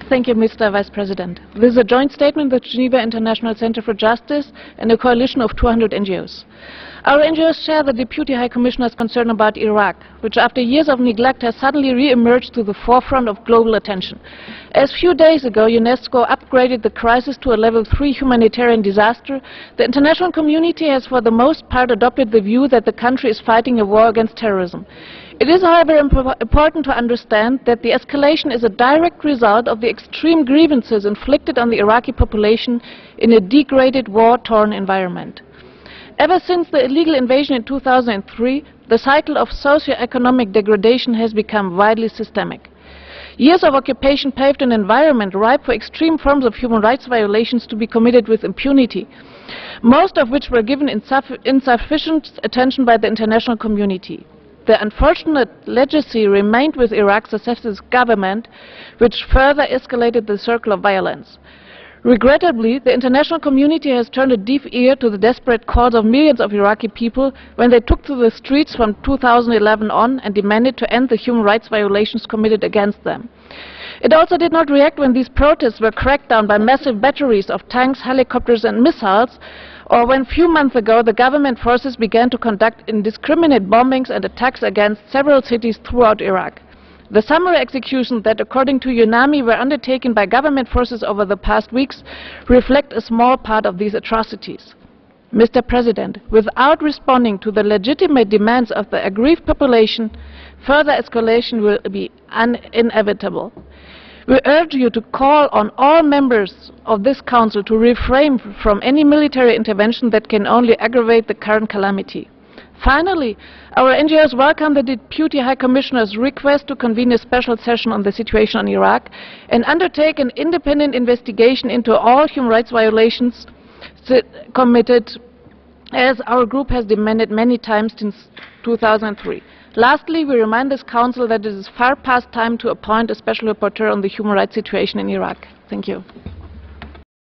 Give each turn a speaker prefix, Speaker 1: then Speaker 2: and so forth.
Speaker 1: Thank you, Mr. Vice President. This is a joint statement with Geneva International Center for Justice and a coalition of 200 NGOs. Our NGOs share the Deputy High Commissioner's concern about Iraq, which after years of neglect has suddenly re-emerged to the forefront of global attention. As few days ago UNESCO upgraded the crisis to a level 3 humanitarian disaster, the international community has for the most part adopted the view that the country is fighting a war against terrorism. It is, however, important to understand that the escalation is a direct result of the extreme grievances inflicted on the Iraqi population in a degraded, war-torn environment. Ever since the illegal invasion in 2003, the cycle of socio-economic degradation has become widely systemic. Years of occupation paved an environment ripe for extreme forms of human rights violations to be committed with impunity, most of which were given insufficient attention by the international community. The unfortunate legacy remained with Iraq's successive government, which further escalated the circle of violence. Regrettably, the international community has turned a deaf ear to the desperate calls of millions of Iraqi people when they took to the streets from 2011 on and demanded to end the human rights violations committed against them. It also did not react when these protests were cracked down by massive batteries of tanks, helicopters and missiles, or when few months ago the government forces began to conduct indiscriminate bombings and attacks against several cities throughout Iraq. The summary executions that, according to UNAMI, were undertaken by government forces over the past weeks reflect a small part of these atrocities. Mr. President, without responding to the legitimate demands of the aggrieved population, further escalation will be inevitable. We urge you to call on all members of this Council to refrain from any military intervention that can only aggravate the current calamity. Finally, our NGOs welcome the Deputy High Commissioner's request to convene a special session on the situation in Iraq and undertake an independent investigation into all human rights violations committed, as our group has demanded many times since 2003. Lastly, we remind this Council that it is far past time to appoint a special rapporteur on the human rights situation in Iraq. Thank you.